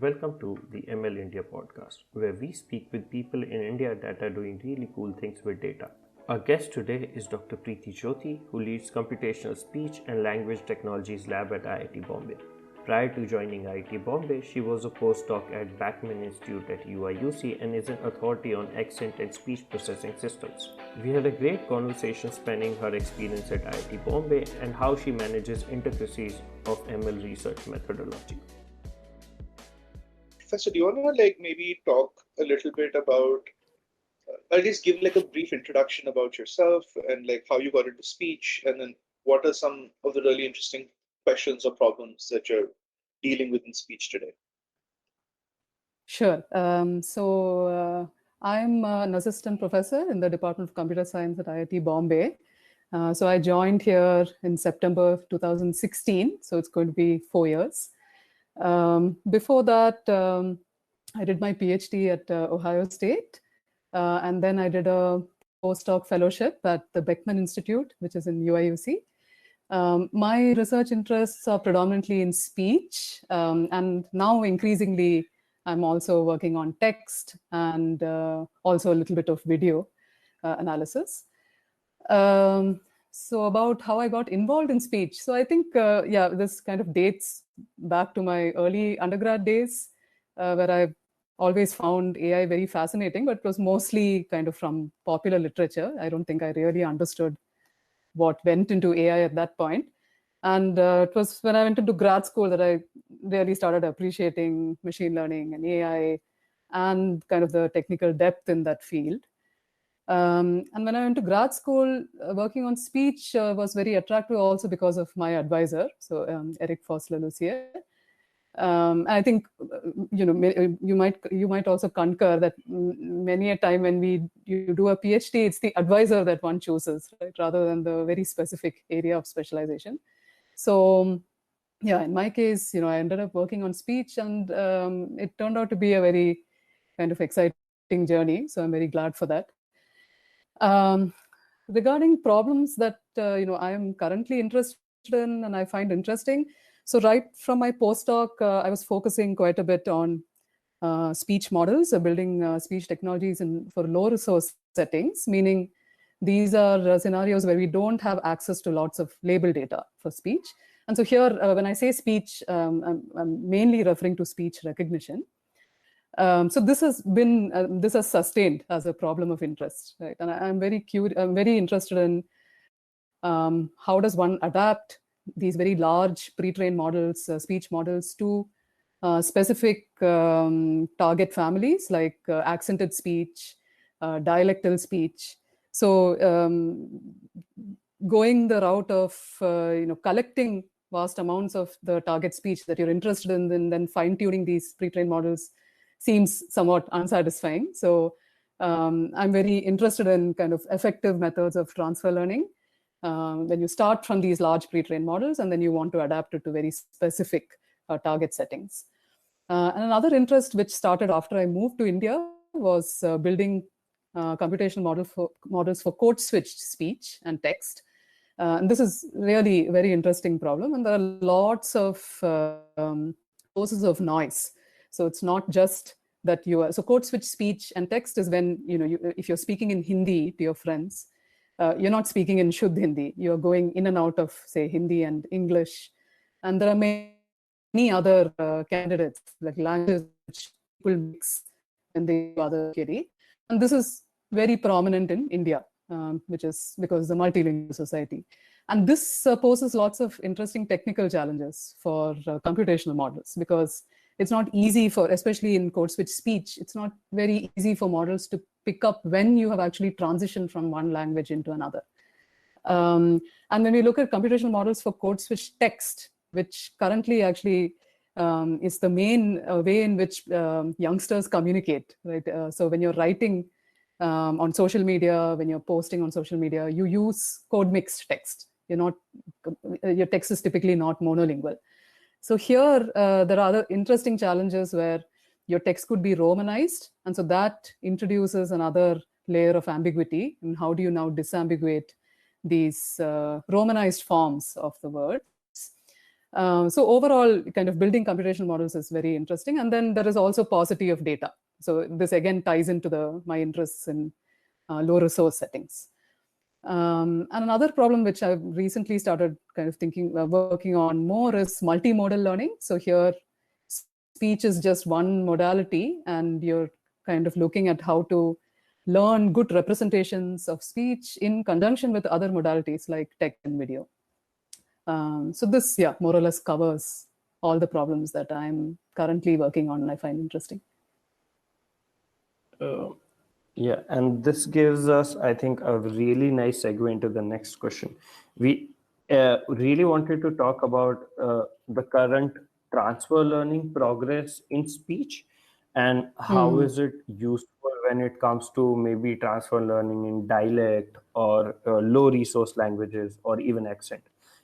Welcome to the ML India podcast, where we speak with people in India that are doing really cool things with data. Our guest today is Dr. Preethi Jyothi, who leads Computational Speech and Language Technologies Lab at IIT Bombay. Prior to joining IIT Bombay, she was a postdoc at Beckman Institute at UIUC and is an authority on accent and speech processing systems. We had a great conversation spanning her experience at IIT Bombay and how she manages intricacies of ML research methodology. Professor, do you want to maybe talk a little bit about, at least give a brief introduction about yourself and how you got into speech, and then what are some of the really interesting questions or problems that you're dealing with in speech today? Sure. I'm an assistant professor in the Department of Computer Science at IIT Bombay. So I joined here in September 2016, so it's going to be 4 years. Before that, I did my PhD at Ohio State, and then I did a postdoc fellowship at the Beckman Institute, which is in UIUC. My research interests are predominantly in speech, and now increasingly, I'm also working on text and also a little bit of video analysis. So about how I got involved in speech. So I think, this kind of dates back to my early undergrad days, where I always found AI very fascinating, but it was mostly kind of from popular literature. I don't think I really understood what went into AI at that point. And it was when I went into grad school that I really started appreciating machine learning and AI and kind of the technical depth in that field. And when I went to grad school, working on speech was very attractive also because of my advisor, so Eric Foss-Lelucier. I think you might also concur that many a time when you do a PhD, it's the advisor that one chooses, right, rather than the very specific area of specialization. So in my case, I ended up working on speech, and it turned out to be a very kind of exciting journey. So I'm very glad for that. Regarding problems that I am currently interested in and I find interesting. So right from my postdoc, I was focusing quite a bit on speech models, building speech technologies for low resource settings, meaning these are scenarios where we don't have access to lots of label data for speech. And so here, when I say speech, I'm mainly referring to speech recognition. So this has sustained as a problem of interest, right? And I'm very interested in how does one adapt these very large pre-trained models, speech models, to specific target families like accented speech, dialectal speech. So going the route of collecting vast amounts of the target speech that you're interested in, and then fine-tuning these pre-trained models seems somewhat unsatisfying. So I'm very interested in kind of effective methods of transfer learning when you start from these large pre-trained models and then you want to adapt it to very specific target settings. And another interest which started after I moved to India was building computational models for code-switched speech and text. And this is really a very interesting problem. And there are lots of sources of noise. So it's not just that so code switch speech and text is when, if you're speaking in Hindi to your friends, you're not speaking in Shuddh Hindi. You're going in and out of, say, Hindi and English. And there are many other candidates, like languages which people mix when they do other theory. And this is very prominent in India, which is because the multilingual society. And this poses lots of interesting technical challenges for computational models, because it's not easy especially in code switch speech, it's not very easy for models to pick up when you have actually transitioned from one language into another. And when we look at computational models for code switch text, which currently actually is the main way in which youngsters communicate, right? So when you're writing on social media, when you're posting on social media, you use code mixed text. Your text is typically not monolingual. So here, there are other interesting challenges where your text could be Romanized. And so that introduces another layer of ambiguity. And how do you now disambiguate these Romanized forms of the words? So overall, kind of building computational models is very interesting. And then there is also paucity of data. So this again ties into my interests in low resource settings. And another problem which I've recently started kind of working on more is multimodal learning. So here, speech is just one modality, and you're kind of looking at how to learn good representations of speech in conjunction with other modalities like text and video. So this, yeah, more or less covers all the problems that I'm currently working on and I find interesting. Yeah, and this gives us, I think, a really nice segue into the next question. We really wanted to talk about the current transfer learning progress in speech, and how is it useful when it comes to maybe transfer learning in dialect or low resource languages or even accent.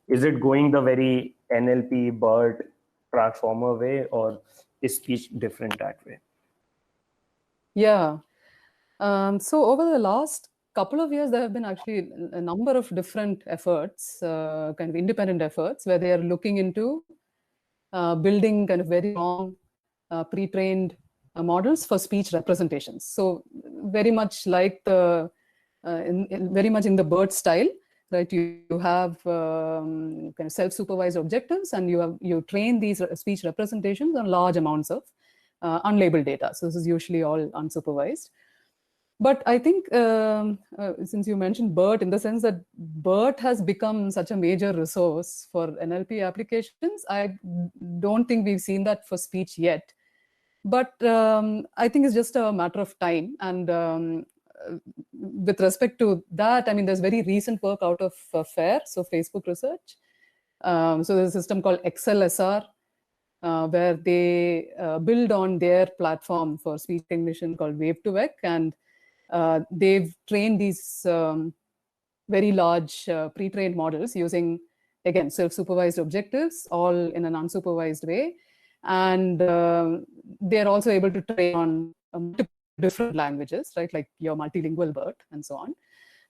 Is it going the very NLP, Bert, transformer way, or is speech different that way? Yeah. So over the last couple of years, there have been actually a number of different efforts, kind of independent efforts, where they are looking into building kind of very long pre-trained models for speech representations. So very much like very much in the Bert style, right? You have kind of self-supervised objectives, and you train these speech representations on large amounts of unlabeled data. So this is usually all unsupervised. But I think since you mentioned Bert, in the sense that Bert has become such a major resource for NLP applications, I don't think we've seen that for speech yet. But I think it's just a matter of time. And with respect to that, I mean, there's very recent work out of FAIR, so Facebook research. So there's a system called XLSR, where they build on their platform for speech recognition called Wave2Vec, and they've trained these very large pre-trained models using, again, self-supervised objectives, all in an unsupervised way. And they're also able to train on multiple different languages, right, like your multilingual Bert and so on.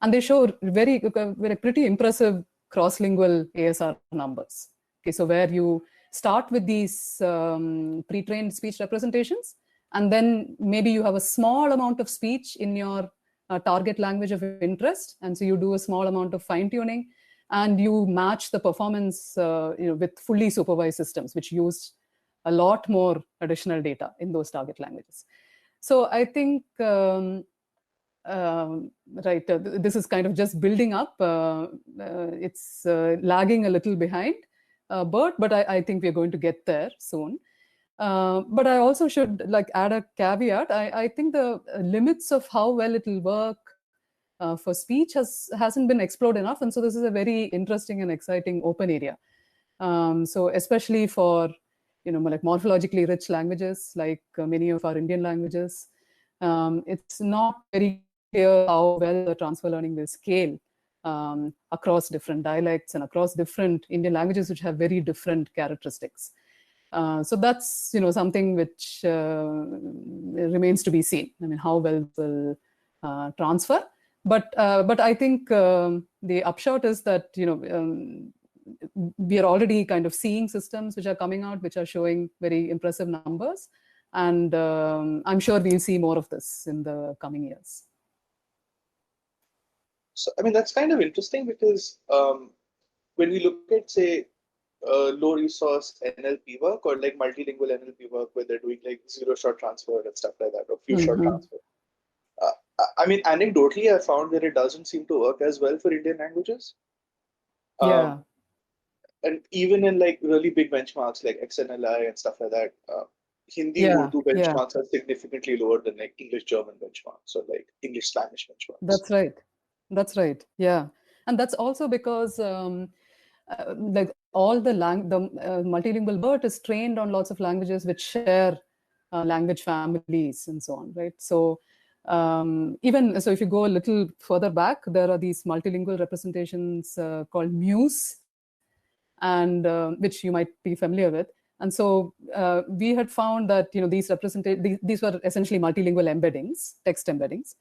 And they show very pretty impressive cross-lingual ASR numbers. Okay, so where you start with these pre-trained speech representations, and then maybe you have a small amount of speech in your target language of interest, and so you do a small amount of fine-tuning, and you match the performance with fully supervised systems, which use a lot more additional data in those target languages. So I think this is kind of just building up. It's lagging a little behind Bert, but I think we're going to get there soon. But I also should add a caveat. I think the limits of how well it will work for speech hasn't been explored enough, and so this is a very interesting and exciting open area. So especially for like morphologically rich languages, like many of our Indian languages, it's not very clear how well the transfer learning will scale across different dialects and across different Indian languages, which have very different characteristics. So that's something which remains to be seen. I mean, how well it will transfer. But I think the upshot is that we are already kind of seeing systems which are coming out, which are showing very impressive numbers, and I'm sure we'll see more of this in the coming years. So I mean, that's kind of interesting, because when we look at, say, low resource NLP work, or like multilingual NLP work, where they're doing like zero-shot transfer and stuff like that, or few-shot transfer. I mean, anecdotally, I found that it doesn't seem to work as well for Indian languages. Yeah. And even in like really big benchmarks like XNLI and stuff like that, Hindi and Urdu benchmarks are significantly lower than like English-German benchmarks, or like English-Spanish benchmarks. That's right. That's right. Yeah. And that's also because like all the multilingual Bert is trained on lots of languages which share language families and so on, right? So even so, if you go a little further back, there are these multilingual representations called Muse, and which you might be familiar with. And so we had found that these were essentially multilingual embeddings, text embeddings,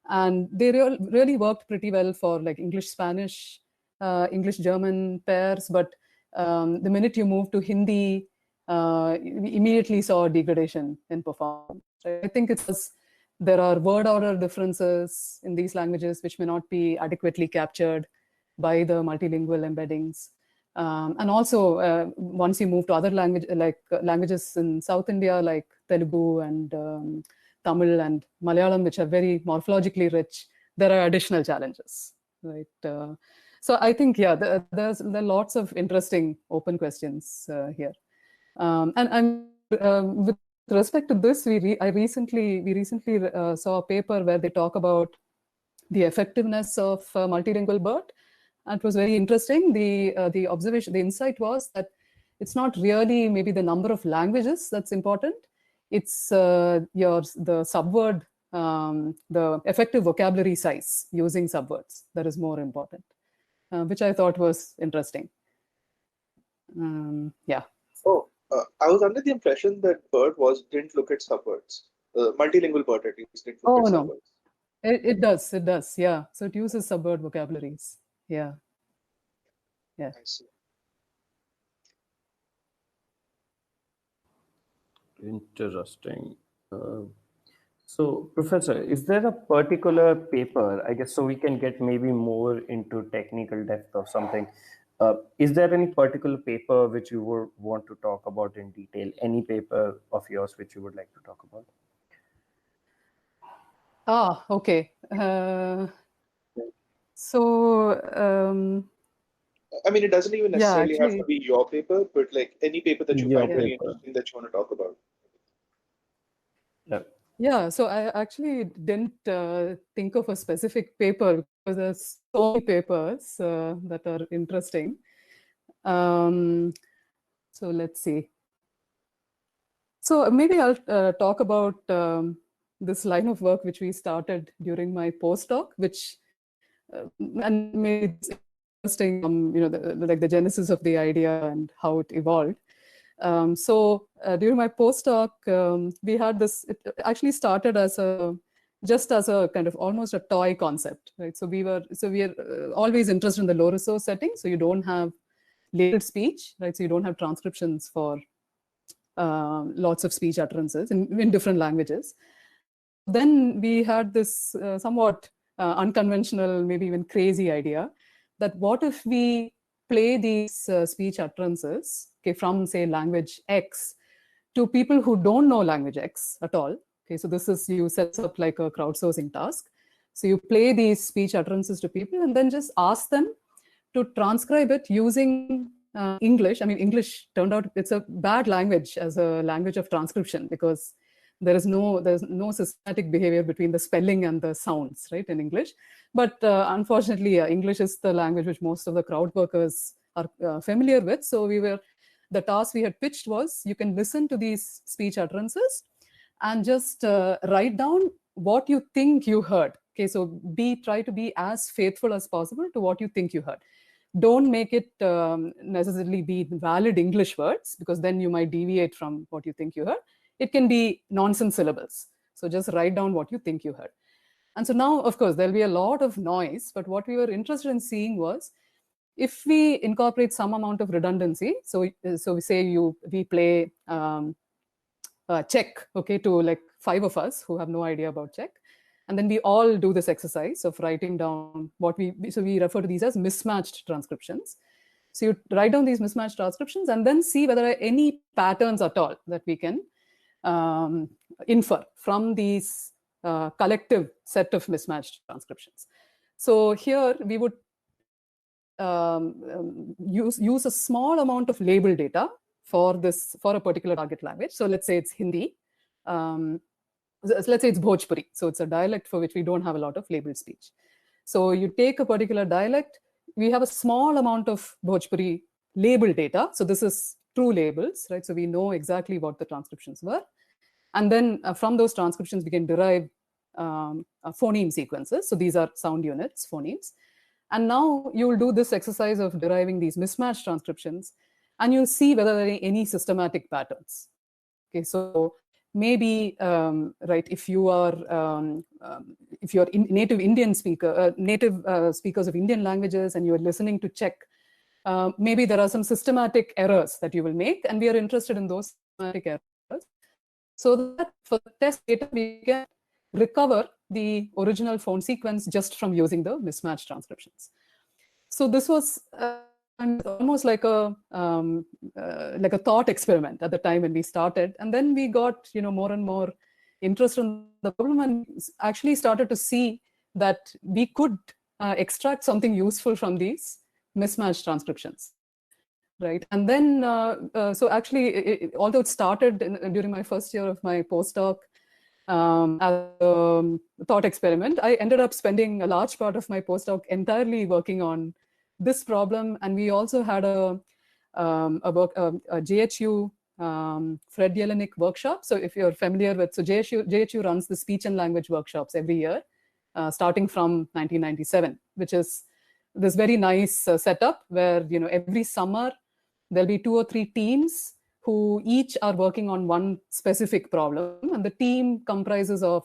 and they really worked pretty well for like English-Spanish, English-German pairs. But the minute you move to Hindi, we immediately saw degradation in performance. I think it's because there are word order differences in these languages which may not be adequately captured by the multilingual embeddings. And also, once you move to other languages in South India, like Telugu and Tamil and Malayalam, which are very morphologically rich, there are additional challenges, right? So I think, yeah, there are lots of interesting open questions here. And with respect to this, we recently saw a paper where they talk about the effectiveness of multilingual Bert. And it was very interesting. The observation, the insight was that it's not really maybe the number of languages that's important. It's the subword, the effective vocabulary size using subwords that is more important, which I thought was interesting. Yeah. Oh, I was under the impression that Bert didn't look at subwords. Multilingual Bert at least didn't look at subwords. It does, yeah. So it uses subword vocabularies. Yeah. Yeah. I see. Interesting. So, Professor, is there a particular paper, I guess, so we can get maybe more into technical depth or something? Is there any particular paper which you would want to talk about in detail? Any paper of yours which you would like to talk about? Okay. So, I mean, it doesn't even necessarily have actually, to be your paper, but like any paper that you find really paper. interesting that you want to talk about. Yeah, so I actually didn't think of a specific paper because there's so many papers that are interesting. So let's see. So maybe I'll talk about this line of work which we started during my postdoc, which and maybe it's interesting, like the genesis of the idea and how it evolved. So during my postdoc, we had this. It actually started as just as a kind of almost a toy concept, right? So we are always interested in the low resource setting. So you don't have labeled speech, right? So you don't have transcriptions for lots of speech utterances in different languages. Then we had this somewhat unconventional, maybe even crazy idea that what if we play these speech utterances, okay, from say language X to people who don't know language X at all. Okay, so this is, you set up like a crowdsourcing task. So you play these speech utterances to people and then just ask them to transcribe it using English. I mean, English turned out it's a bad language as a language of transcription because there's no systematic behavior between the spelling and the sounds, right, in English. But unfortunately, English is the language which most of the crowd workers are familiar with. So the task we had pitched was you can listen to these speech utterances and just write down what you think you heard. Okay, so try to be as faithful as possible to what you think you heard. Don't make it necessarily be valid English words, because then you might deviate from what you think you heard. It can be nonsense syllables. So just write down what you think you heard. And so now, of course, there'll be a lot of noise, but what we were interested in seeing was if we incorporate some amount of redundancy. So we say we play Czech, okay, to like 5 of us who have no idea about Czech. And then we all do this exercise of writing down so we refer to these as mismatched transcriptions. So you write down these mismatched transcriptions and then see whether there are any patterns at all that we can infer from these collective set of mismatched transcriptions. So here we would use a small amount of label data for a particular target language. So let's say it's Hindi. Let's say it's Bhojpuri. So it's a dialect for which we don't have a lot of labeled speech. So you take a particular dialect, we have a small amount of Bhojpuri label data. So this is true labels, right? So we know exactly what the transcriptions were. And then from those transcriptions, we can derive phoneme sequences. So these are sound units, phonemes. And now you will do this exercise of deriving these mismatched transcriptions, and you'll see whether there are any systematic patterns. Okay, so maybe right, if you're native Indian speaker, native speakers of Indian languages, and you're listening to Czech, maybe there are some systematic errors that you will make, and we are interested in those systematic errors, so that for the test data we can recover the original phone sequence just from using the mismatched transcriptions. So this was almost like a thought experiment at the time when we started, and then we got more and more interest in the problem and actually started to see that we could extract something useful from these mismatched transcriptions, right? And then so actually, although it started during my first year of my postdoc as a thought experiment, I ended up spending a large part of my postdoc entirely working on this problem. And we also had a JHU Fred Jelinek workshop. So if you're familiar with, so JHU runs the speech and language workshops every year, starting from 1997, which is this very nice setup where every summer there'll be 2 or 3 teams who each are working on one specific problem, and the team comprises of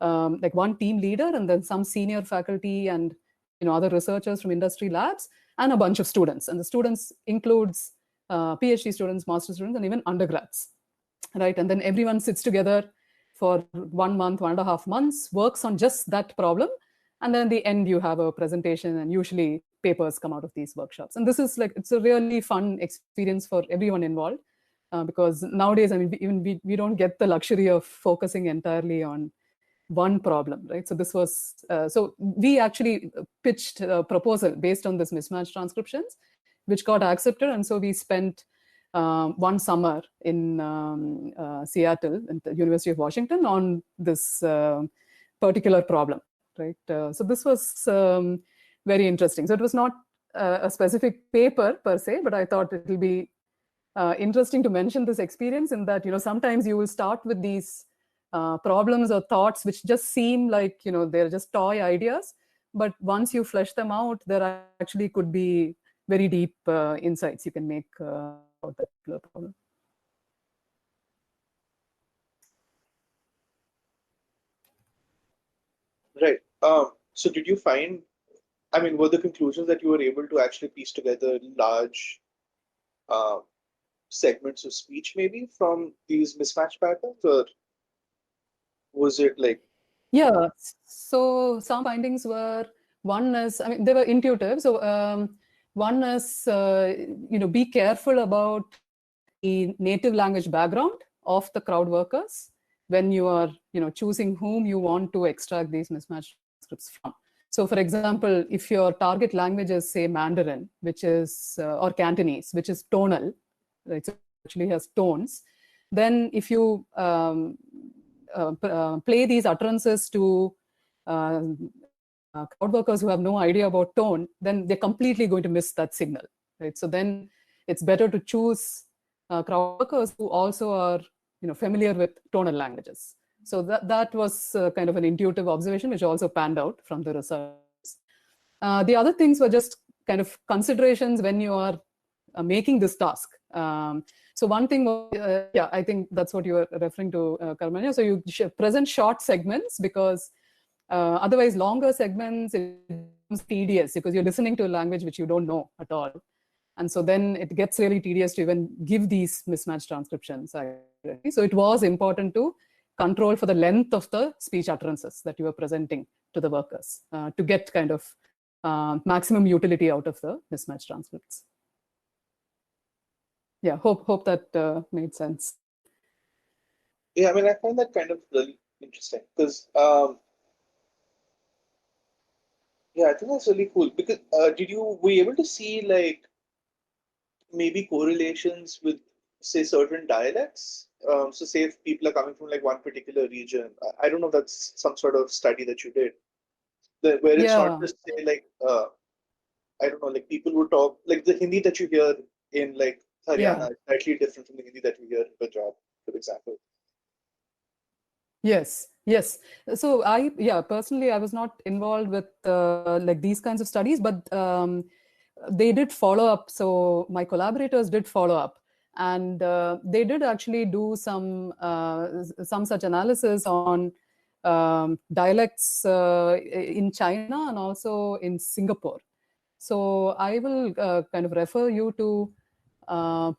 like one team leader and then some senior faculty and other researchers from industry labs and a bunch of students. And the students includes PhD students, master students, and even undergrads, right? And then everyone sits together for 1 month, 1.5 months, works on just that problem, and then at the end you have a presentation, and usually papers come out of these workshops. And this is it's a really fun experience for everyone involved, because nowadays, I mean, we don't get the luxury of focusing entirely on one problem, right? So this was, so we actually pitched a proposal based on this mismatched transcriptions, which got accepted. And so we spent one summer in Seattle at the University of Washington on this particular problem, right? So this was very interesting. So it was not a specific paper per se, but I thought it will be interesting to mention this experience in that, sometimes you will start with these problems or thoughts which just seem like, they're just toy ideas. But once you flesh them out, there actually could be very deep insights you can make about that particular problem. Right. So did you find, I mean, were the conclusions that you were able to actually piece together large segments of speech maybe from these mismatch patterns, or was it like? Yeah, so some findings were, one is, I mean, they were intuitive. So one is, be careful about the native language background of the crowd workers when you are, choosing whom you want to extract these mismatched scripts from. So for example, if your target language is, say, Mandarin, which is, or Cantonese, which is tonal, right? So it actually has tones. Then if you play these utterances to crowd workers who have no idea about tone, then they're completely going to miss that signal, right? So then it's better to choose crowd workers who also are, familiar with tonal languages. So that was kind of an intuitive observation, which also panned out from the research. The other things were just kind of considerations when you are making this task. So one thing was, yeah, I think that's what you were referring to, Karmanya. So you present short segments because otherwise longer segments, it becomes tedious because you're listening to a language which you don't know at all. And so then it gets really tedious to even give these mismatched transcriptions. So it was important to control for the length of the speech utterances that you were presenting to the workers to get kind of maximum utility out of the mismatched transcripts. Yeah, hope that made sense. Yeah, I mean, I find that kind of really interesting because, yeah, I think that's really cool. Because were you able to see like maybe correlations with, say, certain dialects? So say if people are coming from like one particular region, I don't know if that's some sort of study that you did, where it's not just say like, I don't know, like people would talk, like the Hindi that you hear in like Haryana is slightly different from the Hindi that we hear in Punjab, for example. Yes. So personally, I was not involved with like these kinds of studies, but they did follow up. So my collaborators did follow up, and they did actually do some such analysis on dialects in China and also in Singapore. So I will kind of refer you to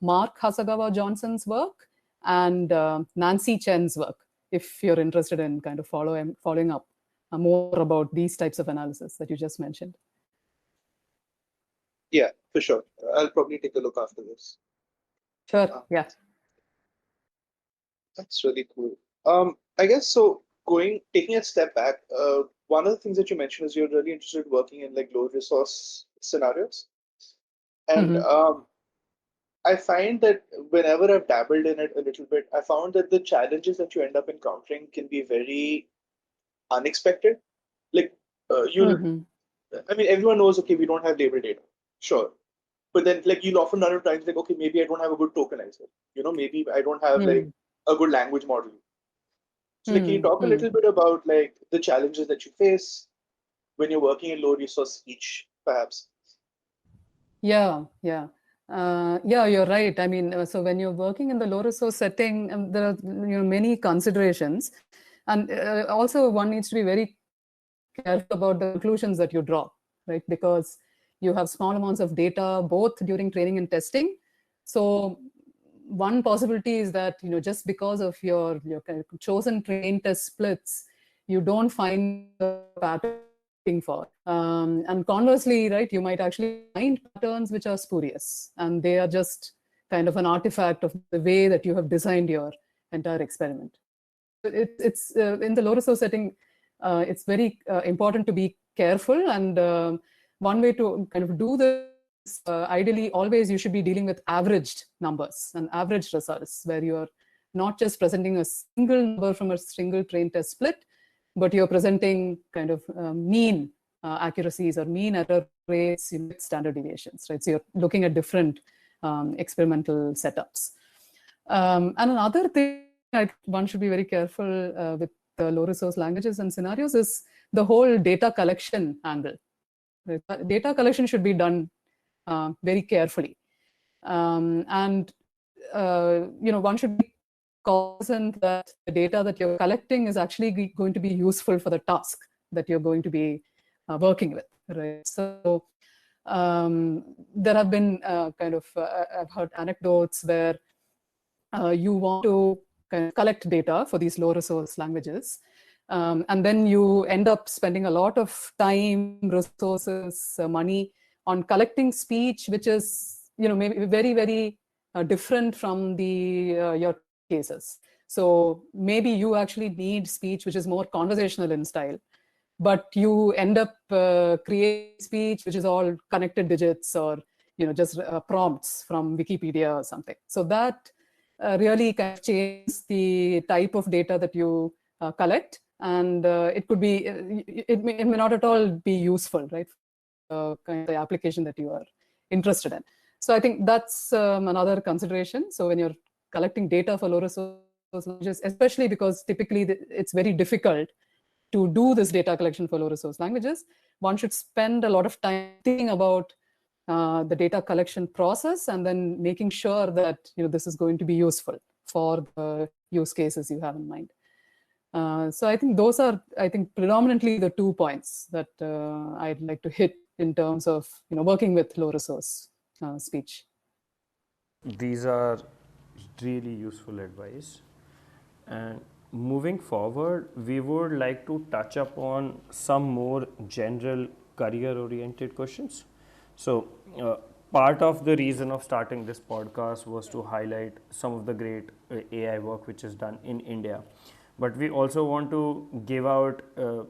Mark Hasagawa Johnson's work and Nancy Chen's work, if you're interested in kind of following up more about these types of analysis that you just mentioned. Yeah, for sure. I'll probably take a look after this. Sure. Yeah. That's really cool. I guess so. Taking a step back, one of the things that you mentioned is you're really interested in working in like low resource scenarios, and I find that whenever I've dabbled in it a little bit, I found that the challenges that you end up encountering can be very unexpected. Like I mean, everyone knows, okay, we don't have label data, sure, but then like you'll often run into times like, okay, maybe I don't have a good tokenizer, maybe I don't have like a good language model. So like, can you talk a little bit about like the challenges that you face when you're working in low resource speech, perhaps? Yeah, you're right. I mean, so when you're working in the low resource setting, there are many considerations, and also one needs to be very careful about the conclusions that you draw, right? Because you have small amounts of data both during training and testing. So one possibility is that just because of your kind of chosen train test splits, you don't find the pattern for. And conversely, right, you might actually find patterns which are spurious, and they are just kind of an artifact of the way that you have designed your entire experiment. It's in the low resource setting, it's very important to be careful, and one way to kind of do this, ideally always you should be dealing with averaged numbers and average results, where you're not just presenting a single number from a single train test split, but you're presenting kind of mean accuracies or mean error rates with standard deviations, right? So you're looking at different experimental setups. And another thing one should be very careful with the low resource languages and scenarios is the whole data collection angle. Right? Data collection should be done very carefully. And one should be cognizant that the data that you're collecting is actually going to be useful for the task that you're going to be working with, right? So there have been I've heard anecdotes where you want to kind of collect data for these low resource languages, and then you end up spending a lot of time, resources, money on collecting speech, which is maybe very, very different from the your cases. So maybe you actually need speech which is more conversational in style, but you end up creating speech which is all connected digits or just prompts from Wikipedia or something. So that really kind of changes the type of data that you collect, and it could be it may not at all be useful, right? Kind of the application that you are interested in. So I think that's another consideration. So when you're collecting data for low resource languages, especially because typically it's very difficult to do this data collection for low resource languages, one should spend a lot of time thinking about the data collection process and then making sure that this is going to be useful for the use cases you have in mind. So I think those are, predominantly the 2 points that I'd like to hit in terms of working with low resource speech. These are really useful advice. And moving forward, we would like to touch upon some more general career-oriented questions. So, part of the reason of starting this podcast was to highlight some of the great AI work which is done in India. But we also want to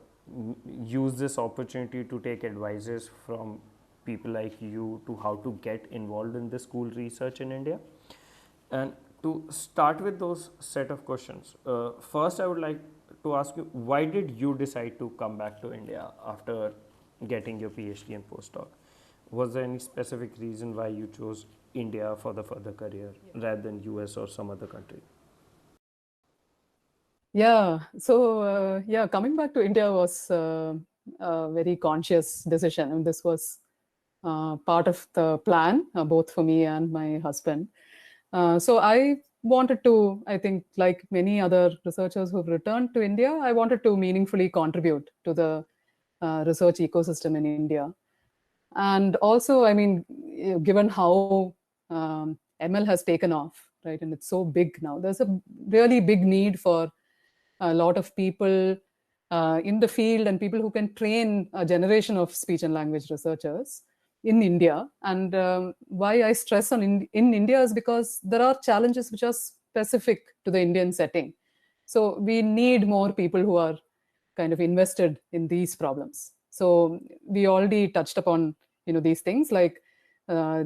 use this opportunity to take advices from people like you to how to get involved in the school research in India. And to start with those set of questions, first I would like to ask you, why did you decide to come back to India after getting your PhD and postdoc? Was there any specific reason why you chose India for the further career rather than US or some other country? Yeah, so coming back to India was a very conscious decision, and this was part of the plan, both for me and my husband. So I wanted to, I think, like many other researchers who've returned to India, I wanted to meaningfully contribute to the research ecosystem in India. And also, I mean, given how ML has taken off, right, and it's so big now, there's a really big need for a lot of people in the field and people who can train a generation of speech and language researchers in India. And why I stress on in India is because there are challenges which are specific to the Indian setting. So we need more people who are kind of invested in these problems. So we already touched upon these things, like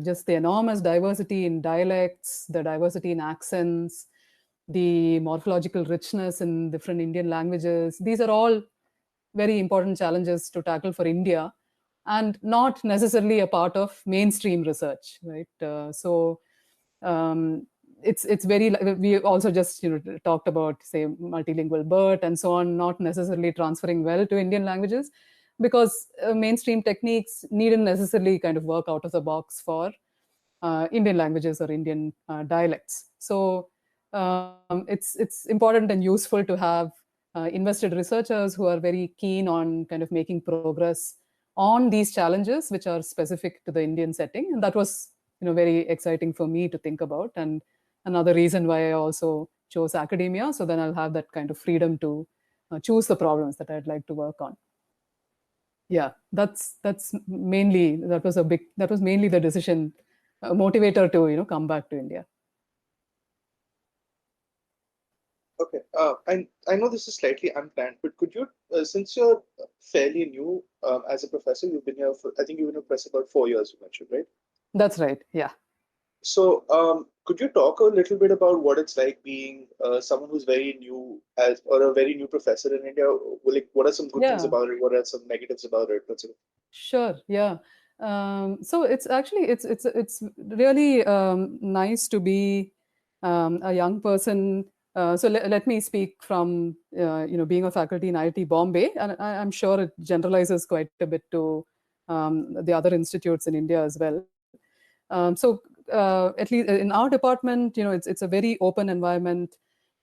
just the enormous diversity in dialects, the diversity in accents, the morphological richness in different Indian languages. These are all very important challenges to tackle for India, and not necessarily a part of mainstream research, right? It's very, we also just talked about, say, multilingual Bert and so on, not necessarily transferring well to Indian languages, because mainstream techniques needn't necessarily kind of work out of the box for Indian languages or Indian dialects. So it's important and useful to have invested researchers who are very keen on kind of making progress on these challenges which are specific to the Indian setting. And that was very exciting for me to think about, and another reason why I also chose academia. So then I'll have that kind of freedom to choose the problems that I'd like to work on. Yeah, that was mainly the decision, motivator to come back to India. Okay, I know this is slightly unplanned, but could you, since you're fairly new as a professor, you've been here for, I think you've been a professor about 4 years, you mentioned, right? That's right. Yeah. So, could you talk a little bit about what it's like being someone who's very new or a very new professor in India? Like, what are some good things about it? What are some negatives about it? Sure. Yeah. So it's actually it's really nice to be a young person. So let me speak from being a faculty in IIT Bombay, and I'm sure it generalizes quite a bit to the other institutes in India as well. So at least in our department, it's a very open environment.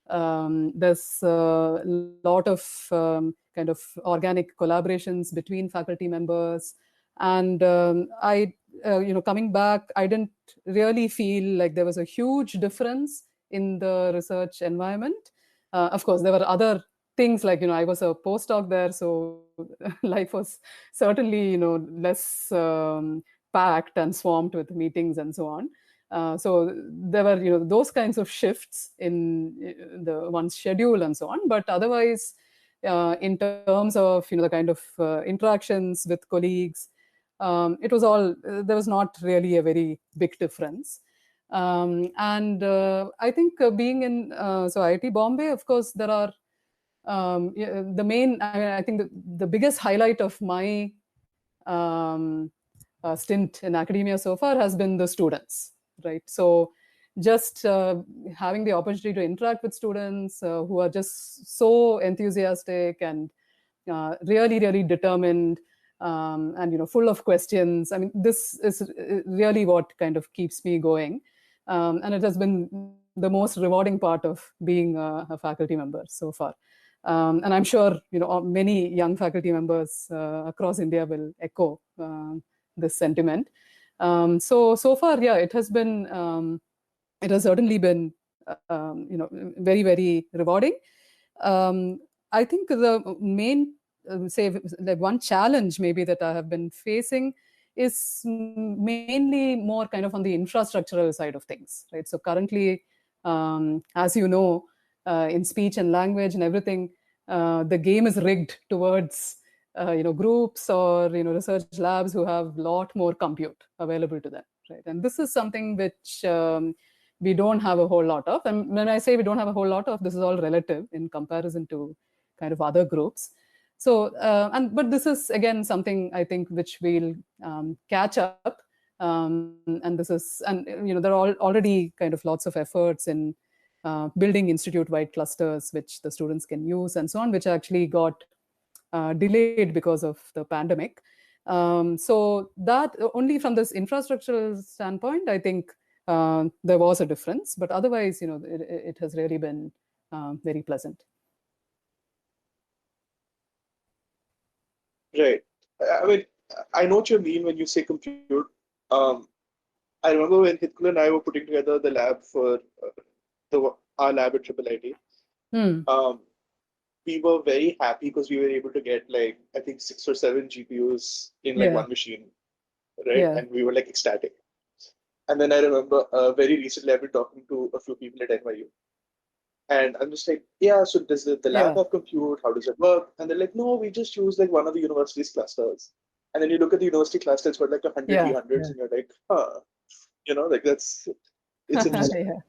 There's a lot of kind of organic collaborations between faculty members, and coming back, I didn't really feel like there was a huge difference in the research environment. Of course, there were other things, like I was a postdoc there, so life was certainly less packed and swamped with meetings and so on. So there were those kinds of shifts in the one's schedule and so on. But otherwise, in terms of the kind of interactions with colleagues, it was all, there was not really a very big difference. And I think being in so IIT Bombay, of course, there are the main, I think the biggest highlight of my stint in academia so far has been the students, right? So just having the opportunity to interact with students who are just so enthusiastic and really, really determined, and full of questions. I mean, this is really what kind of keeps me going, and it has been the most rewarding part of being a faculty member so far. And I'm sure many young faculty members across India will echo this sentiment. So far, yeah, it has certainly been very, very rewarding. I think the main say, like, one challenge maybe that I have been facing is mainly more kind of on the infrastructural side of things, right? So currently, as you know, in speech and language and everything, the game is rigged towards groups or research labs who have a lot more compute available to them, right? And this is something which we don't have a whole lot of. And when I say we don't have a whole lot of, this is all relative in comparison to kind of other groups. So, but this is again something I think which we'll catch up. And this is, and there are already kind of lots of efforts in building institute-wide clusters which the students can use and so on, which actually got delayed because of the pandemic. So that only from this infrastructural standpoint, I think there was a difference, but otherwise, it has really been very pleasant. Right. I mean, I know what you mean when you say compute. Um, I remember when Hitkul and I were putting together the lab for our lab at IIIT. Hmm. We were very happy because we were able to get like I think 6 or 7 GPUs in like Yeah. one machine, right? Yeah. And we were like ecstatic. And then I remember very recently I've been talking to a few people at NYU, and I'm just like, yeah, so does the lab Yeah. have compute? How does it work? And they're like, no, we just use like one of the university's clusters. And then you look at the university cluster, it's got like 100 Yeah. V100s, and you're like, huh, like it's interesting. Yeah.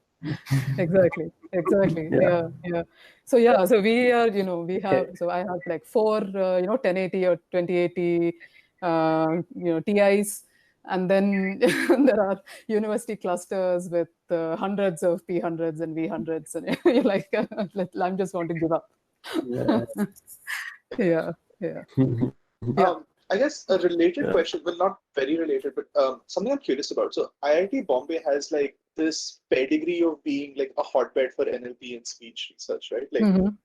Exactly. Exactly. Yeah. Yeah. Yeah. So yeah. So we are, we have. So I have like 4, 1080 or 2080, TIs, and then there are university clusters with hundreds of P100s and V100s, and you're like, I'm just want to give up. Yeah. Yeah. Yeah. Yeah. I guess a related question, well, not very related, but something I'm curious about. So IIT Bombay has like this pedigree of being like a hotbed for NLP and speech research, right? Like Mhm.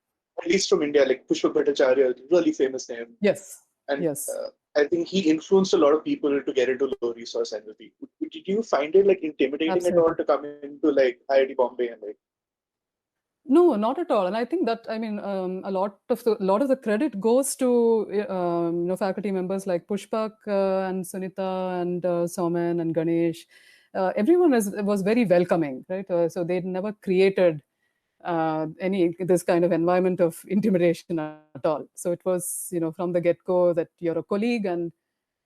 at least from India, like Pushpak Bhattacharya, really famous name, Yes. and Yes. I think he influenced a lot of people to get into low resource NLP. Did you find it like intimidating at all Absolutely. to come into like IIT Bombay and like? No, not at all. And I think that, I mean, a lot of the credit goes to faculty members like Pushpak and Sunita and Soman and Ganesh. Everyone was very welcoming, right? So they never created any this kind of environment of intimidation at all. So it was, from the get-go that you're a colleague and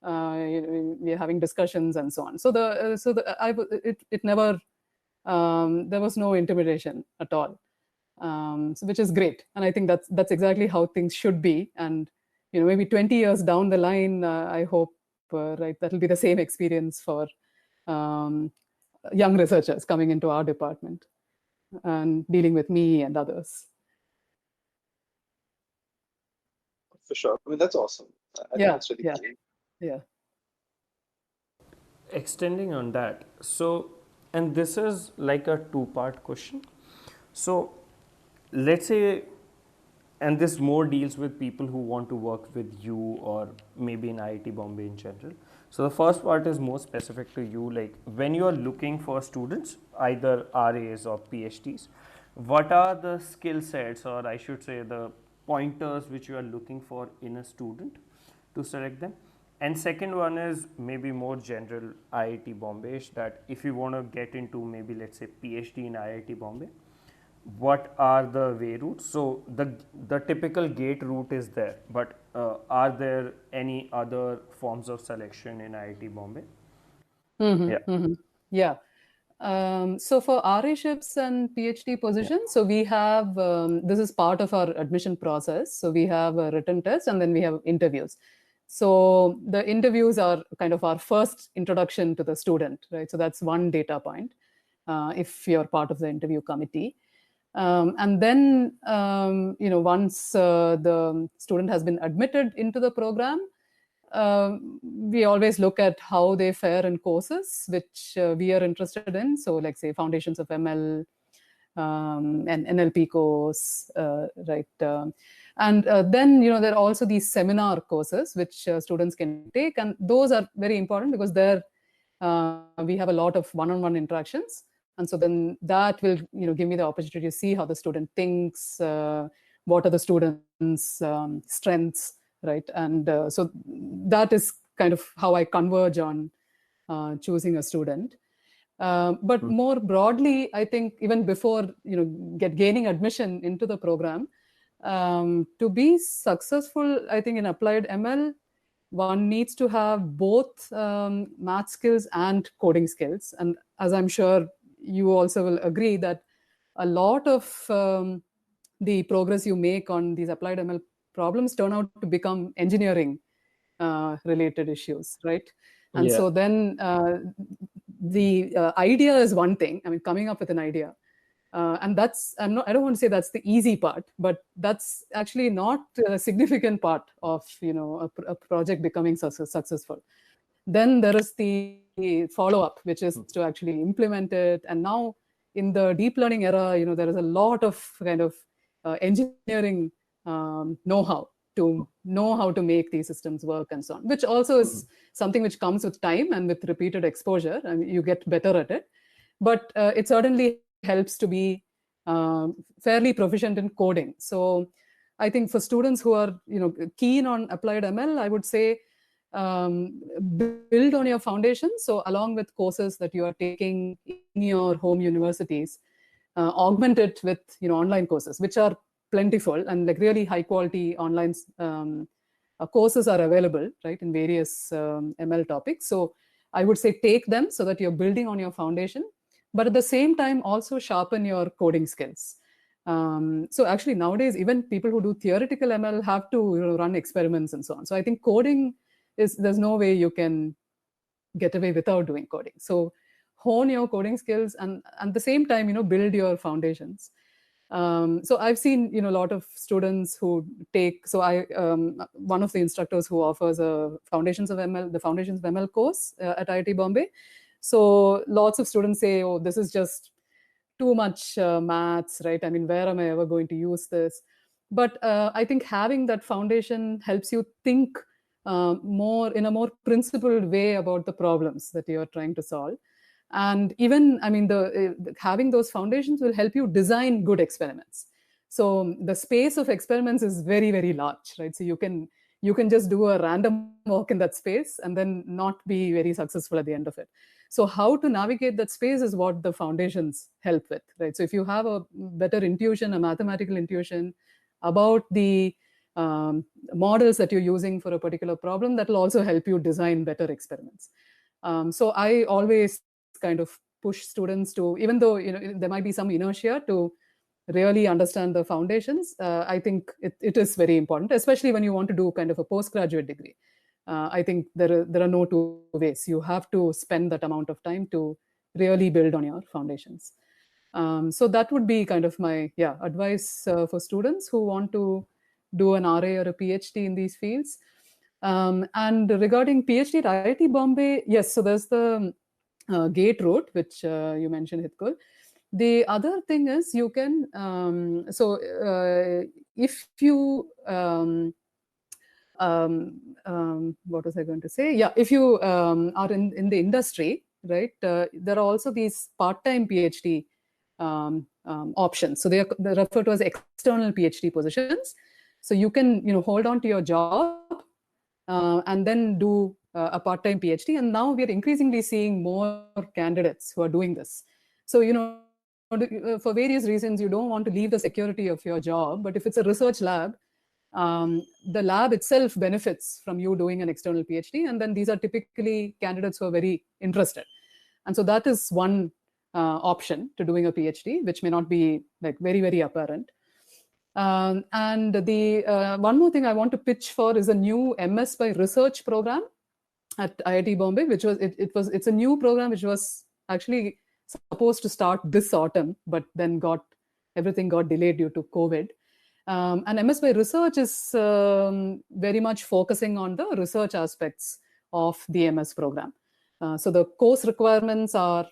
we're having discussions and so on. So it never there was no intimidation at all. So which is great, and I think that's exactly how things should be. And maybe 20 years down the line, I hope right, that'll be the same experience for um, young researchers coming into our department and dealing with me and others. For sure. I mean, that's awesome. I think Yeah, that's really yeah, cool. yeah. Extending on that, so, and this is like a two-part question. So let's say, and this more deals with people who want to work with you or maybe in IIT Bombay in general. So the first part is more specific to you, like when you are looking for students, either RAs or PhDs, what are the skill sets, or I should say the pointers which you are looking for in a student to select them? And second one is maybe more general IIT Bombay, that if you want to get into maybe let's say PhD in IIT Bombay, what are the way routes? So the typical gate route is there, but are there any other forms of selection in IIT Bombay? Mm-hmm, Yeah. mm-hmm. Yeah. So for RAships and PhD positions, so we have, this is part of our admission process. So we have a written test and then we have interviews. So the interviews are kind of our first introduction to the student, right? So that's one data point if you're part of the interview committee. And then, once the student has been admitted into the program, we always look at how they fare in courses which we are interested in. So like say Foundations of ML, an NLP course, right? And then, there are also these seminar courses which students can take. And those are very important because there we have a lot of one-on-one interactions. And so then that will, give me the opportunity to see how the student thinks, what are the students' strengths, right? And so that is kind of how I converge on choosing a student. But more broadly, I think even before gaining admission into the program, to be successful, I think in applied ML, one needs to have both math skills and coding skills. And as I'm sure you also will agree that a lot of the progress you make on these applied ML problems turn out to become engineering related issues, right? And so then the idea is one thing. I mean, coming up with an idea. And that's, I don't want to say that's the easy part, but that's actually not a significant part of, a project becoming successful. Then there is the follow-up, which is to actually implement it. And now in the deep learning era, there is a lot of kind of engineering know-how to know how to make these systems work and so on, which also is something which comes with time and with repeated exposure, and you get better at it. But it certainly helps to be fairly proficient in coding. So I think for students who are keen on applied ML, I would say build on your foundation. So along with courses that you are taking in your home universities, augment it with online courses, which are plentiful, and like really high quality online courses are available, right, in various ML topics. So I would say take them so that you're building on your foundation, but at the same time also sharpen your coding skills. So actually nowadays, even people who do theoretical ML have to run experiments and so on. So I think coding there's no way you can get away without doing coding. So hone your coding skills, and at the same time, build your foundations. So I've seen, a lot of students who take, so one of the instructors who offers a Foundations of ML, the Foundations of ML course at IIT Bombay. So lots of students say, oh, this is just too much maths, right? I mean, where am I ever going to use this? But I think having that foundation helps you think in a more principled way about the problems that you're trying to solve. And even, I mean, having those foundations will help you design good experiments. So the space of experiments is very, very large, right? So you can just do a random walk in that space and then not be very successful at the end of it. So how to navigate that space is what the foundations help with, right? So if you have a better intuition, a mathematical intuition about the models that you're using for a particular problem, that will also help you design better experiments. So I always kind of push students to, even though there might be some inertia to really understand the foundations, I think it is very important, especially when you want to do kind of a postgraduate degree. I think there are no two ways. You have to spend that amount of time to really build on your foundations. So that would be kind of my advice for students who want to do an RA or a PhD in these fields. And regarding PhD at IIT Bombay, yes, so there's the GATE route, which you mentioned, Hitkul. The other thing is you can, if you, what was I going to say? Yeah, if you are in the industry, right, there are also these part-time PhD options. So they're referred to as external PhD positions. So you can, hold on to your job and then do a part-time PhD. And now we are increasingly seeing more candidates who are doing this. So, for various reasons, you don't want to leave the security of your job. But if it's a research lab, the lab itself benefits from you doing an external PhD. And then these are typically candidates who are very interested. And so that is one option to doing a PhD, which may not be like very, very apparent. And the one more thing I want to pitch for is a new MS by Research program at IIT Bombay, which was it's a new program which was actually supposed to start this autumn, but then everything got delayed due to COVID. And MS by Research is very much focusing on the research aspects of the MS program. So the course requirements are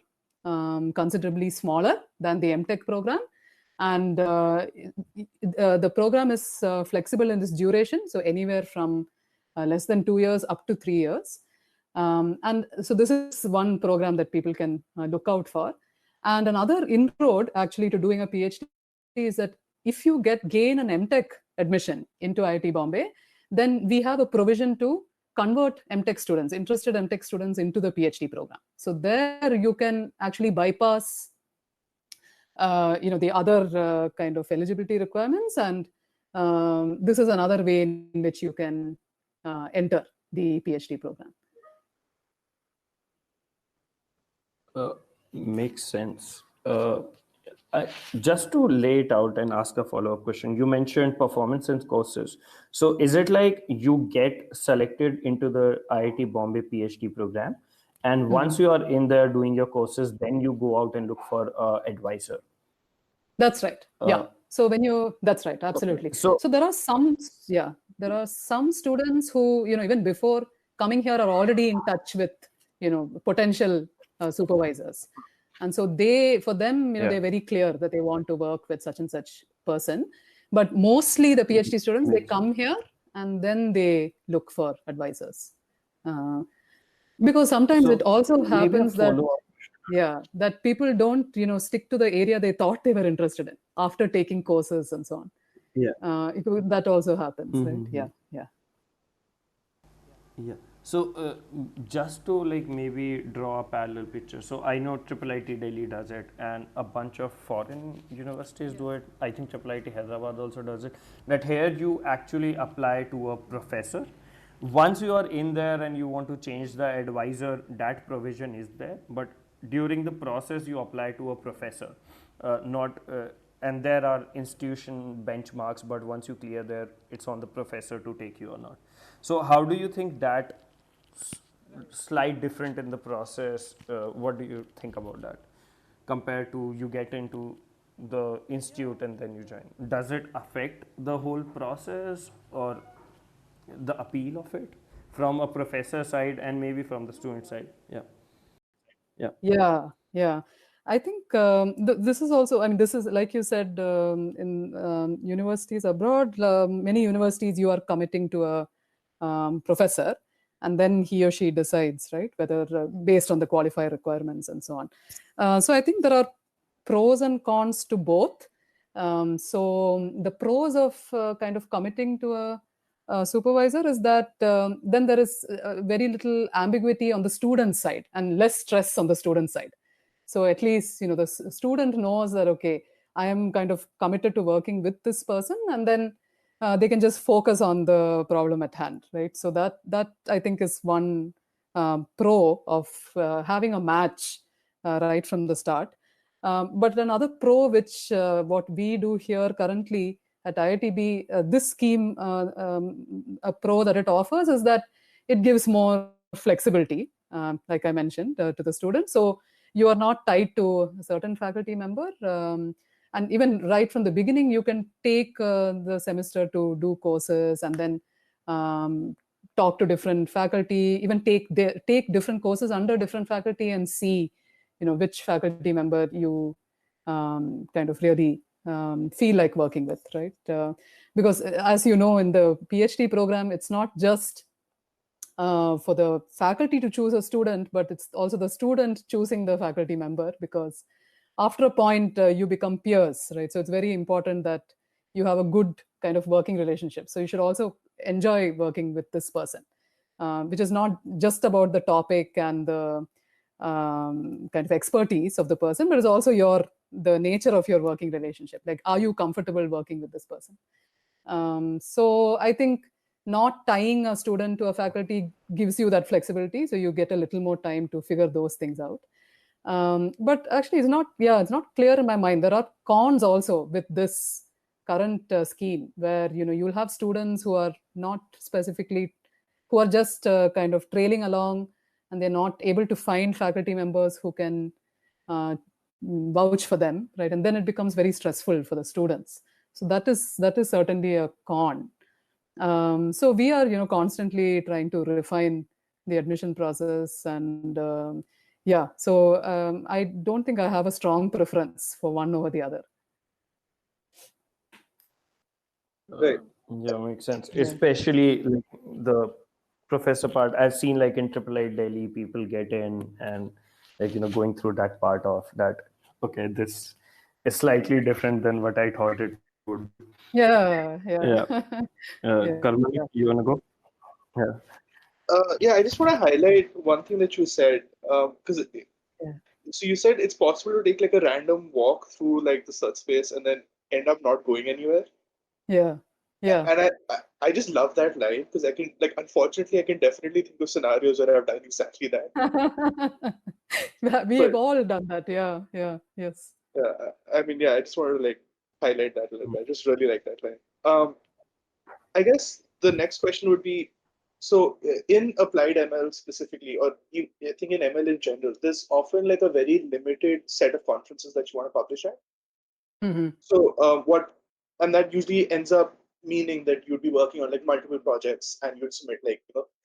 considerably smaller than the MTech program. And the program is flexible in its duration, so anywhere from less than 2 years up to 3 years. And so this is one program that people can look out for. And another inroad actually to doing a PhD is that if you gain an MTech admission into IIT Bombay, then we have a provision to convert MTech students, interested MTech students, into the PhD program. So there you can actually bypass the other kind of eligibility requirements, and this is another way in which you can enter the PhD program. Makes sense. Just to lay it out and ask a follow-up question, you mentioned performance and courses. So is it like you get selected into the IIT Bombay PhD program, and once you are in there doing your courses, then you go out and look for an advisor? That's right. So that's right. Absolutely. Okay. So there are some students who, even before coming here are already in touch with, potential supervisors. And so for them, they're very clear that they want to work with such and such person. But mostly the PhD students, they come here and then they look for advisors. Because sometimes it also happens that that people don't stick to the area they thought they were interested in after taking courses and so on. That also happens, right? Yeah. So just to like maybe draw a parallel picture. So I know IIT Delhi does it, and a bunch of foreign universities do it. I think IIT Hyderabad also does it. That here you actually apply to a professor. Once you are in there and you want to change the advisor, that provision is there. But during the process, you apply to a professor, not. And there are institution benchmarks, but once you clear there, it's on the professor to take you or not. So how do you think that slight different in the process? What do you think about that compared to you get into the institute and then you join? Does it affect the whole process or the appeal of it from a professor side and maybe from the student side? Yeah. I think this is also, I mean, this is like you said, in universities abroad, many universities you are committing to a professor, and then he or she decides, right, whether based on the qualifier requirements and so on. So I think there are pros and cons to both. So the pros of kind of committing to a supervisor is that then there is very little ambiguity on the student side and less stress on the student side. So at least the student knows that, okay, I am kind of committed to working with this person, and then they can just focus on the problem at hand, right? So that I think is one pro of having a match right from the start. But another pro, which what we do here currently at IITB, this scheme, a pro that it offers is that it gives more flexibility, like I mentioned, to the students. So you are not tied to a certain faculty member. And even right from the beginning, you can take the semester to do courses and then talk to different faculty, even take different courses under different faculty and see, which faculty member you kind of really feel like working with, right? Because as you know, in the PhD program, it's not just for the faculty to choose a student, but it's also the student choosing the faculty member, because after a point you become peers, right? So it's very important that you have a good kind of working relationship. So you should also enjoy working with this person, which is not just about the topic and the kind of expertise of the person, but it's also the nature of your working relationship. Like, are you comfortable working with this person? So I think not tying a student to a faculty gives you that flexibility, so you get a little more time to figure those things out. But actually, it's not clear in my mind. There are cons also with this current scheme, where you'll have students who are not specifically, who are just kind of trailing along, and they're not able to find faculty members who can vouch for them, right? And then it becomes very stressful for the students. So that is certainly a con. So we are constantly trying to refine the admission process, and so I don't think I have a strong preference for one over the other. Right. Yeah, makes sense. Especially like the professor part. I've seen like in IIIT Delhi, people get in and like going through that part of that. Okay, this is slightly different than what I thought it would. Yeah. Karmani, you wanna go? I just want to highlight one thing that you said, because so you said it's possible to take like a random walk through like the search space and then end up not going anywhere. Yeah. And I just love that line, because I can, like, unfortunately I can definitely think of scenarios where I've done exactly that. We have all done that. Yes. I mean, I just want to like highlight that a little bit. I just really like that line. I guess the next question would be, so in applied ML specifically, or I think in ML in general, there's often like a very limited set of conferences that you want to publish at. Mm-hmm. So and that usually ends up meaning that you'd be working on like multiple projects, and you'd submit like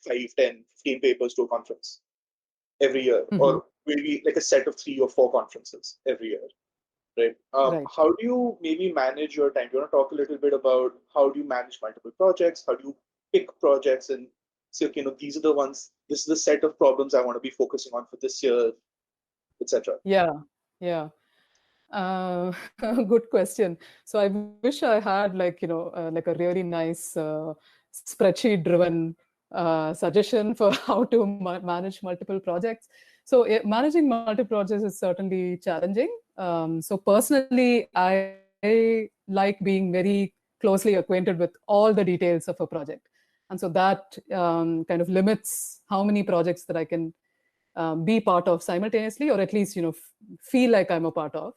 5, 10, 15 papers to a conference every year, or maybe like a set of 3 or 4 conferences every year. Right. Right. How do you maybe manage your time? Do you want to talk a little bit about how do you manage multiple projects? How do you pick projects and say, okay, these are the ones, this is the set of problems I want to be focusing on for this year, etc.? Yeah. Good question. So I wish I had like like a really nice spreadsheet-driven suggestion for how to manage multiple projects. So managing multiple projects is certainly challenging. So personally, I like being very closely acquainted with all the details of a project, and so that kind of limits how many projects that I can be part of simultaneously, or at least feel like I'm a part of.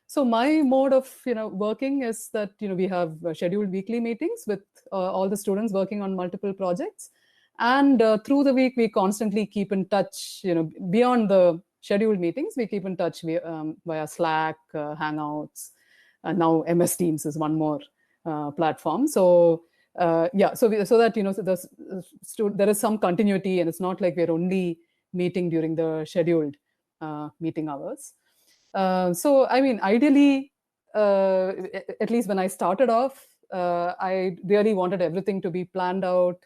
So my mode of working is that we have scheduled weekly meetings with all the students working on multiple projects, and through the week we constantly keep in touch. Beyond the scheduled meetings, we keep in touch via Slack, Hangouts, and now MS Teams is one more platform. So so that there is some continuity, and it's not like we're only meeting during the scheduled meeting hours. So I mean, ideally, at least when I started off, I really wanted everything to be planned out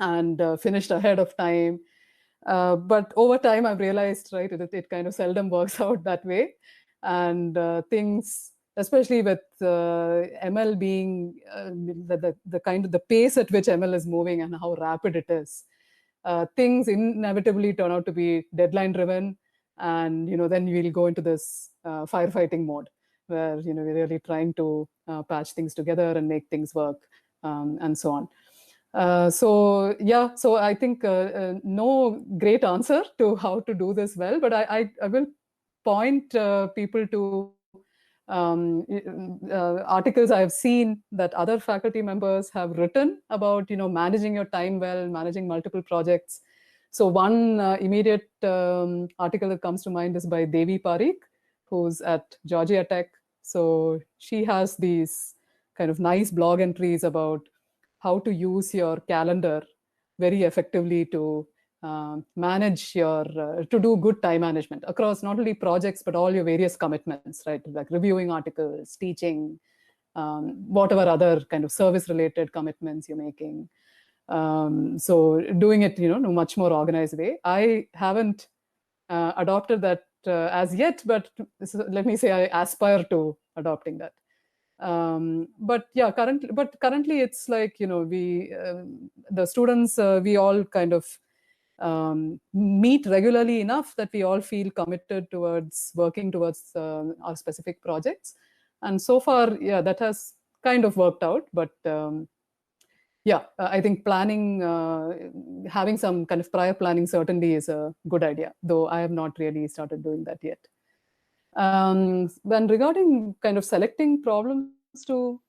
and finished ahead of time. But over time, I've realized, right, it kind of seldom works out that way, and things, especially with ML being the pace at which ML is moving and how rapid it is, things inevitably turn out to be deadline driven, and then we'll go into this firefighting mode where we're really trying to patch things together and make things work, and so on. So I think no great answer to how to do this well, but I will point people to articles I have seen that other faculty members have written about managing your time well, managing multiple projects. So one immediate article that comes to mind is by Devi Parikh, who's at Georgia Tech. So she has these kind of nice blog entries about how to use your calendar very effectively to manage your to do good time management across not only projects but all your various commitments, right? Like reviewing articles, teaching, whatever other kind of service related commitments you're making. So doing it in a much more organized way. I haven't adopted that as yet, but let me say I aspire to adopting that. But currently it's like we the students we all kind of meet regularly enough that we all feel committed towards working towards our specific projects, and so far that has kind of worked out. But I think planning, having some kind of prior planning certainly is a good idea, though I have not really started doing that yet. When regarding kind of selecting problems to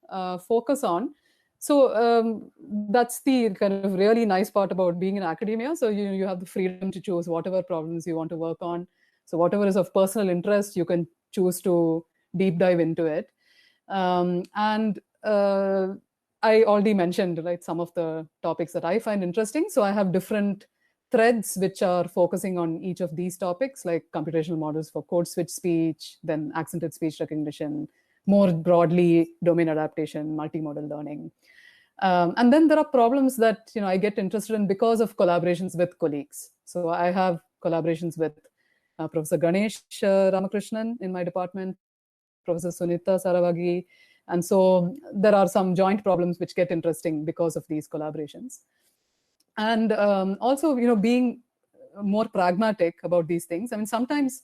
focus on, so that's the kind of really nice part about being in academia. So you have the freedom to choose whatever problems you want to work on. So whatever is of personal interest, you can choose to deep dive into it. And I already mentioned, right, some of the topics that I find interesting. So I have different threads which are focusing on each of these topics, like computational models for code switch speech, then accented speech recognition, more broadly domain adaptation, multimodal learning. And then there are problems that I get interested in because of collaborations with colleagues. So I have collaborations with Professor Ganesh Ramakrishnan in my department, Professor Sunita Saravagi. And so there are some joint problems which get interesting because of these collaborations. And also, being more pragmatic about these things. I mean, sometimes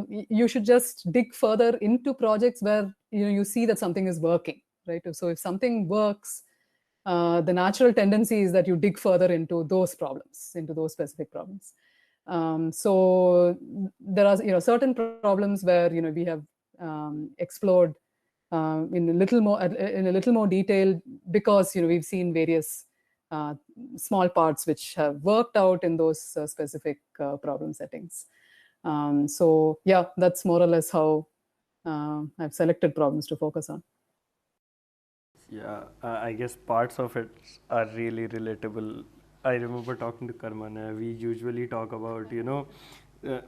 you should just dig further into projects where you see that something is working, right? So if something works, the natural tendency is that you dig further into those problems, into those specific problems. So there are certain problems where we have explored in a little more detail because we've seen various small parts which have worked out in those specific problem settings. So yeah, that's more or less how I've selected problems to focus on. Yeah, I guess parts of it are really relatable. I remember talking to Karmana, we usually talk about,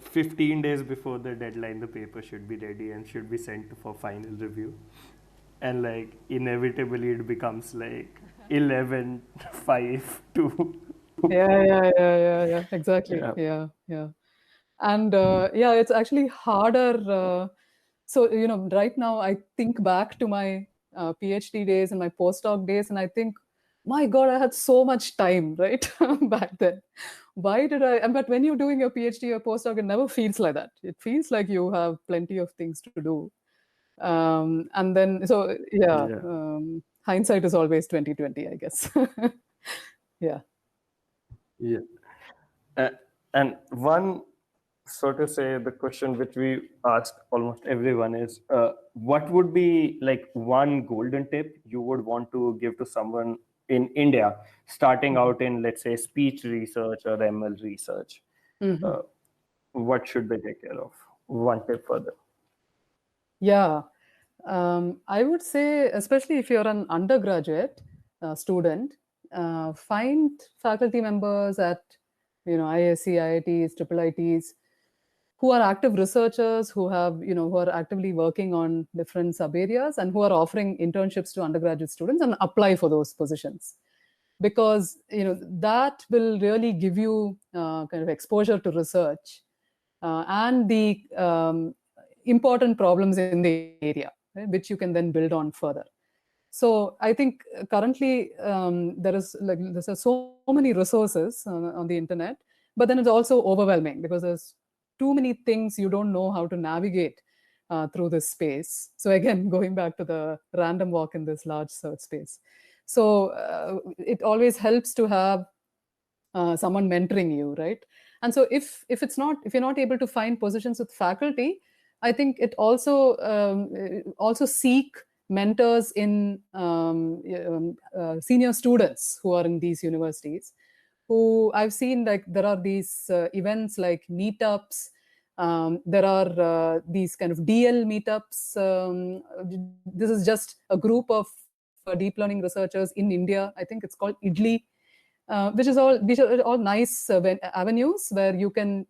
15 days before the deadline, the paper should be ready and should be sent for final review. And like inevitably it becomes like 11, 5, 2. Yeah. Exactly. Yeah. Yeah. And yeah, it's actually harder. So, right now I think back to my PhD days and my postdoc days, and I think, my God, I had so much time, right? Back then. Why did I? But when you're doing your PhD or postdoc, it never feels like that. It feels like you have plenty of things to do. And then, so yeah, Yeah. hindsight is always 2020, I guess. Yeah. Yeah. Uh, and one, so to say, the question which we ask almost everyone is, what would be like one golden tip you would want to give to someone in India starting out in, let's say, speech research or ML research? Mhm. What should they take care of? One tip further. Yeah. I would say, especially if you're an undergraduate student, find faculty members at, ISC, IITs, triple ITs, who are active researchers, who are actively working on different sub areas and who are offering internships to undergraduate students, and apply for those positions. Because, that will really give you kind of exposure to research and the important problems in the area, right, which you can then build on further. So I think currently there's so many resources on the internet, but then it's also overwhelming because there's too many things you don't know how to navigate through this space. So again, going back to the random walk in this large search space. So it always helps to have someone mentoring you, right? And so if you're not able to find positions with faculty, I think it also seek mentors in senior students who are in these universities, who I've seen, like there are these events like meetups. There are these kind of DL meetups. This is just a group of deep learning researchers in India. I think it's called IDLI, which are all nice avenues where you can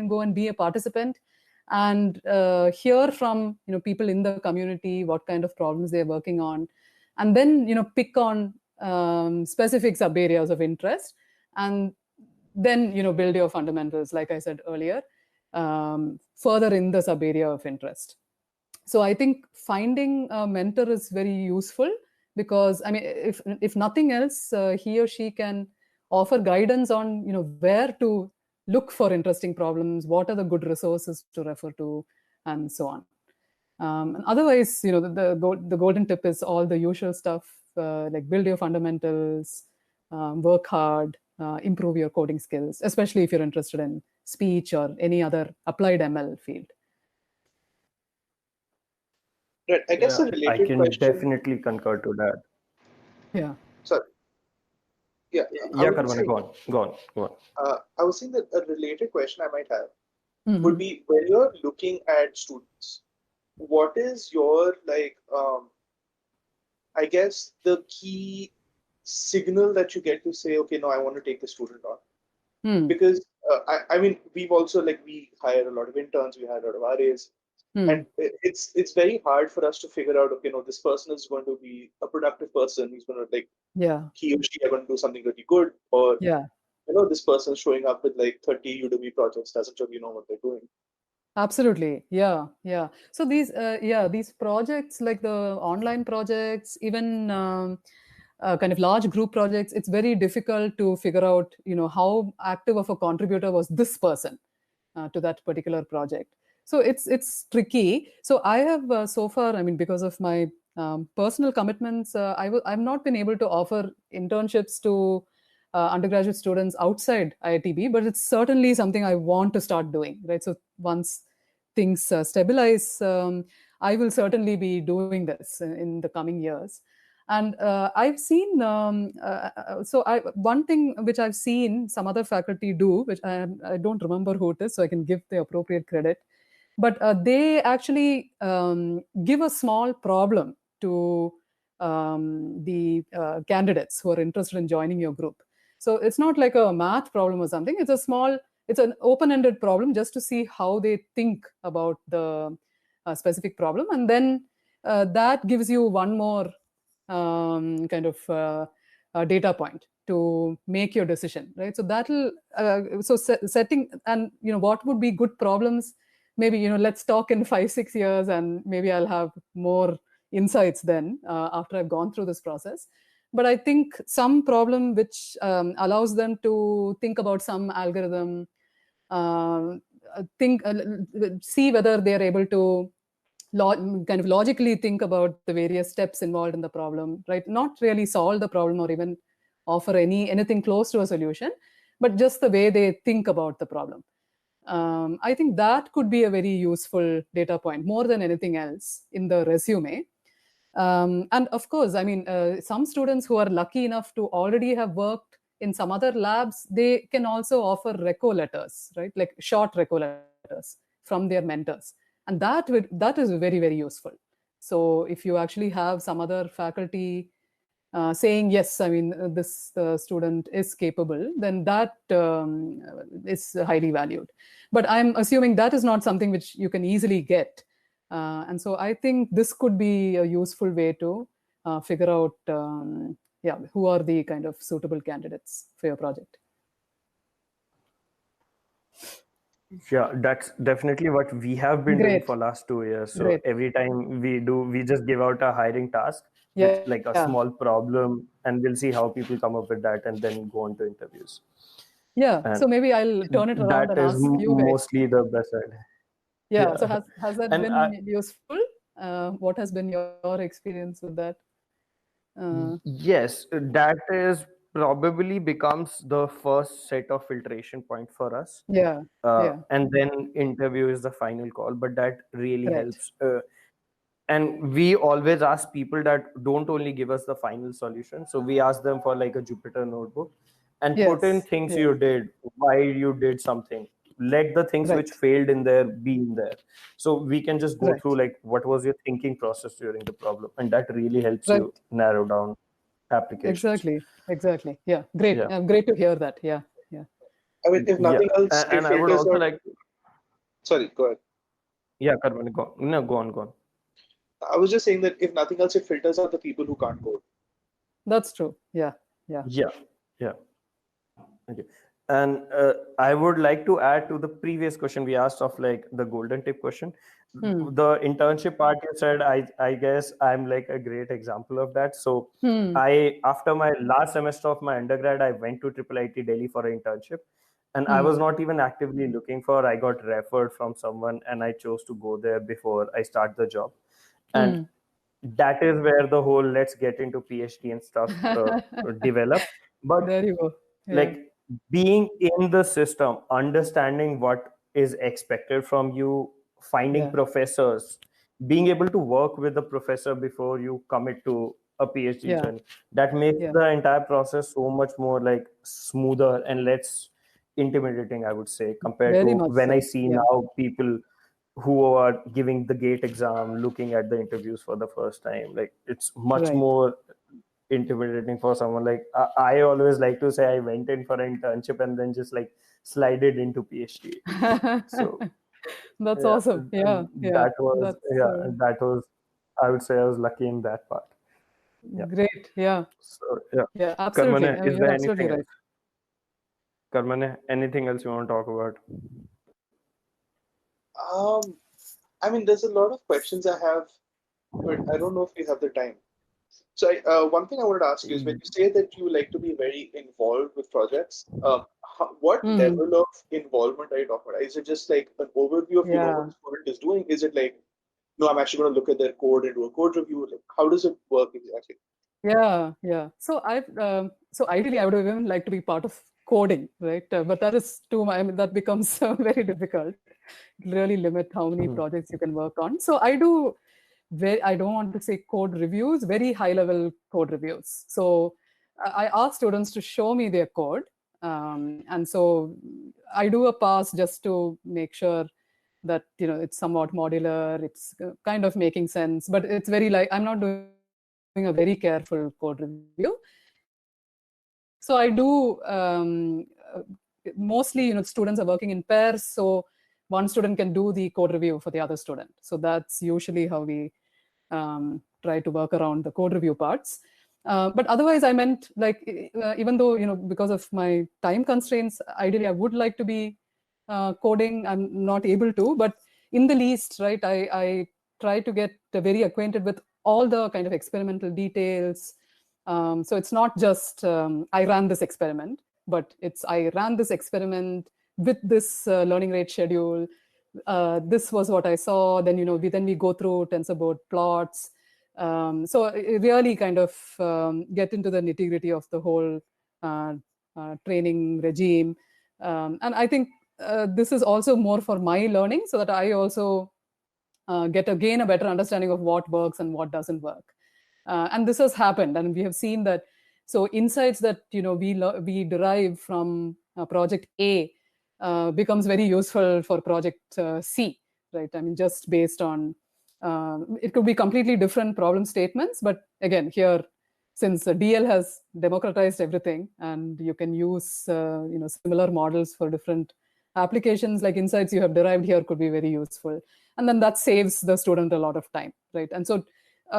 go and be a participant and hear from people in the community what kind of problems they're working on, and then pick on specific sub areas of interest, and then build your fundamentals, like I said earlier, further in the sub area of interest. So I think finding a mentor is very useful, because I mean, if nothing else, he or she can offer guidance on where to look for interesting problems, what are the good resources to refer to, and so on. And otherwise, the golden tip is all the usual stuff, like build your fundamentals, work hard, improve your coding skills, especially if you're interested in speech or any other applied ML field. Right. I guess Yeah, a I related can question. definitely concur to that. Yeah. Sorry. Yeah, I Yeah, was Karmana, saying, go on. I was saying that a related question I might have would Mhm. be, when you're looking at students, what is your I guess the key signal that you get to say, okay, no, I want to take the student on? Hmm. Because I mean, we've also, like, we hire a lot of interns, we hire a lot of RAs, Hmm. and it's very hard for us to figure out, okay, no, this person is going to be a productive person. He's going to, like, Yeah. he or she are going to do something really good, or Yeah. this person showing up with like 30 Udemy projects doesn't really know what they're doing. Absolutely. Yeah. Yeah. So these projects, like the online projects, even kind of large group projects, it's very difficult to figure out, how active of a contributor was this person to that particular project. So it's tricky. So I have so far, I mean, because of my personal commitments, I've not been able to offer internships to undergraduate students outside IITB, but it's certainly something I want to start doing, right? So once things stabilize, I will certainly be doing this in the coming years. And I've seen, one thing which I've seen some other faculty do, which I don't remember who it is, so I can give the appropriate credit, but they actually give a small problem to the candidates who are interested in joining your group. So it's not like a math problem or something. It's an open-ended problem just to see how they think about the specific problem. And then that gives you one more kind of data point to make your decision, right? So that'll setting, and what would be good problems, maybe let's talk in 5-6 years, and maybe I'll have more insights then after I've gone through this process. But I think some problem which allows them to think about some algorithm, see whether they're able to kind of logically think about the various steps involved in the problem, right? Not really solve the problem or even offer anything close to a solution, but just the way they think about the problem. I think that could be a very useful data point more than anything else in the resume. And of course, I mean, some students who are lucky enough to already have worked in some other labs, they can also offer reco letters, right? Like short reco letters from their mentors. And that is very, very useful. So if you actually have some other faculty saying, yes, I mean, this student is capable, then that is highly valued. But I'm assuming that is not something which you can easily get. And so I think this could be a useful way to figure out who are the kind of suitable candidates for your project. Yeah, that's definitely what we have been doing for last 2 years. So every time we just give out a hiring task, with like a small problem, and we'll see how people come up with that, and then go on to interviews. Yeah. And so maybe I'll turn it around and ask you. Mostly the best side. Yeah. So has that been useful? What has been your experience with that? Yes, that is probably becomes the first set of filtration point for us. And then interview is the final call, but that really helps. And we always ask people that don't only give us the final solution. So we ask them for like a Jupyter notebook and put in things you did, why you did something. Let the things which failed in there be in there. So we can just go through like what was your thinking process during the problem, and that really helps you narrow down applications. Exactly. Yeah, great. Great to hear that. Yeah. I mean, if nothing else, and I would also like. Sorry, go ahead. Yeah, Karmani, go. No, go on. I was just saying that if nothing else, it filters out the people who can't code. That's true. Yeah. Okay. And I would like to add to the previous question we asked of like the golden tip question. The internship part you said, I guess I'm like a great example of that. So after my last semester of my undergrad, I went to IIT Delhi for an internship. And I was not even actively looking for, I got referred from someone, and I chose to go there before I start the job. And that is where the whole let's get into PhD and stuff developed. But there you go. Like being in the system, understanding what is expected from you, finding professors, being able to work with the professor before you commit to a PhD journey, that makes the entire process so much more like smoother and less intimidating, I would say, compared to when I see now people who are giving the GATE exam, looking at the interviews for the first time. Like it's much more intimidating for someone. Like I always like to say I went in for an internship and then just like slided into PhD. So that's awesome. That was I would say I was lucky in that part. Great. So absolutely. Karmane, is there anything else? Karmane, anything else you want to talk about? I mean, there's a lot of questions I have, but I don't know if we have the time. So one thing I wanted to ask you is, when you say that you like to be very involved with projects, what level of involvement are you talking about? Is it just like an overview of what the student is doing? Is it like, no, I'm actually going to look at their code and do a code review? Like, how does it work exactly? So so ideally I would even like to be part of coding, right? But that is that becomes very difficult. It really limit how many projects you can work on. So I do I don't want to say code reviews, very high level code reviews. So I ask students to show me their code. And so I do a pass just to make sure that, it's somewhat modular, it's kind of making sense, but it's very like, I'm not doing a very careful code review. So I do, mostly, students are working in pairs. So one student can do the code review for the other student. So that's usually how we try to work around the code review parts. But otherwise, I meant like, even though, because of my time constraints, ideally I would like to be coding. I'm not able to, but in the least, right, I try to get very acquainted with all the kind of experimental details. So it's not just I ran this experiment, but it's I ran this experiment with this learning rate schedule. This was what I saw. Then we go through TensorBoard plots. So really kind of get into the nitty-gritty of the whole training regime. And I think this is also more for my learning, so that I also gain a better understanding of what works and what doesn't work. And this has happened, and we have seen that. So insights that we derive from project A becomes very useful for project C, right? I mean, just based on it could be completely different problem statements, but again, here, since DL has democratized everything, and you can use similar models for different applications, like insights you have derived here could be very useful, and then that saves the student a lot of time, right? And so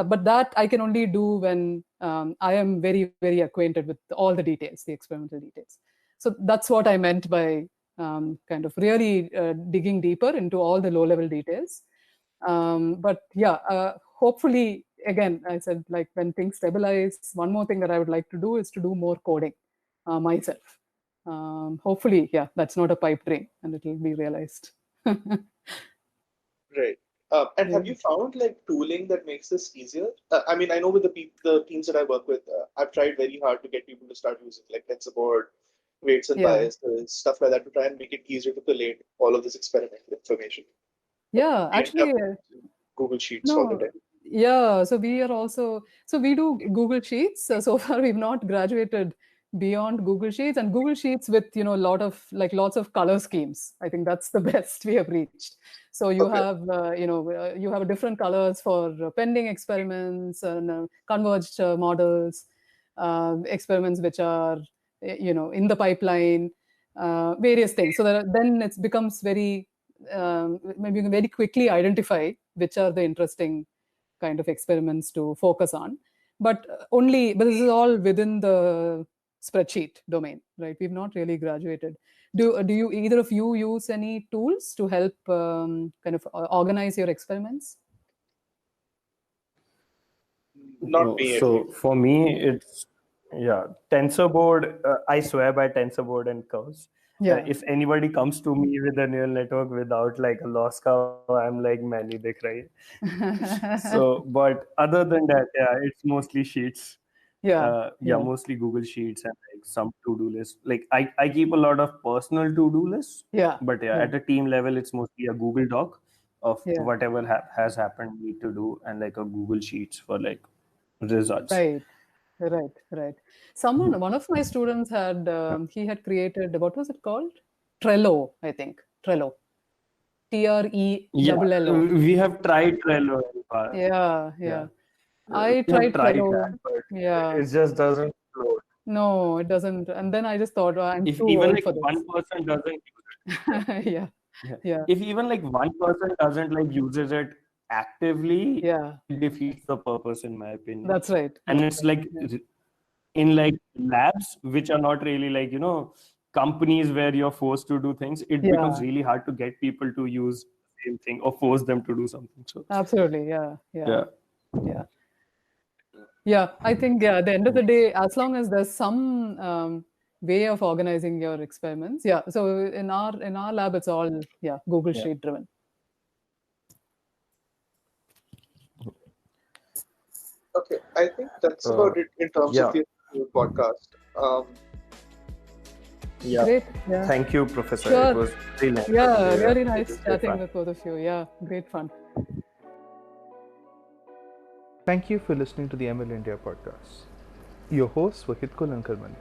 but that I can only do when I am very, very acquainted with all the details, the experimental details. So that's what I meant by kind of really digging deeper into all the low-level details. But yeah, hopefully, again, I said, like, when things stabilize, one more thing that I would like to do is to do more coding myself. Hopefully, yeah, that's not a pipe dream, and it will be realized. Right. And have you found like tooling that makes this easier? I mean, I know with the teams that I work with, I've tried very hard to get people to start using like TensorBoard, weights and biases, stuff like that, to try and make it easier to collate all of this experimental information. Yeah, actually, Google Sheets all the time. Yeah, so we are also, so we do Google Sheets. So far, we've not graduated beyond Google Sheets, and Google Sheets with lots of color schemes. I think that's the best we have reached. So you have you have different colors for pending experiments and converged models, experiments which are in the pipeline, various things. So then it becomes very maybe you can very quickly identify which are the interesting kind of experiments to focus on, but this is all within the spreadsheet domain, right? We've not really graduated. Do you, either of you, use any tools to help kind of organize your experiments? Not me. So for me, it's TensorBoard. I swear by TensorBoard and curves. If anybody comes to me with a neural network without like a loss curve, I'm like, many dikh rahi. So, but other than that, it's mostly sheets. Mostly Google Sheets and like some to-do lists. Like I keep a lot of personal to-do lists. But at a team level, it's mostly a Google Doc of whatever has happened, need to do, and like a Google Sheets for like results. Right. One of my students had, he had created, what was it called? Trello, I think. Trello. Trello. We have tried Trello. Yeah. I tried Trello. That, but it just doesn't float. No, it doesn't. And then I just thought, I'm if too even old like for this. one person doesn't use it. If even like one person doesn't like uses it actively, it defeats the purpose, in my opinion. That's right. And it's like in like labs, which are not really like, companies where you're forced to do things, it becomes really hard to get people to use the same thing or force them to do something. So absolutely. Yeah, I think at the end of the day, as long as there's some way of organizing your experiments, so in our lab, it's all Google Sheet driven. Okay, I think that's about it in terms of the podcast. Great. Thank you, Professor. Sure. It was really nice. Really nice chatting with both of you. Great fun. Thank you for listening to the ML India podcast. Your hosts were Hitkul and Karmanya.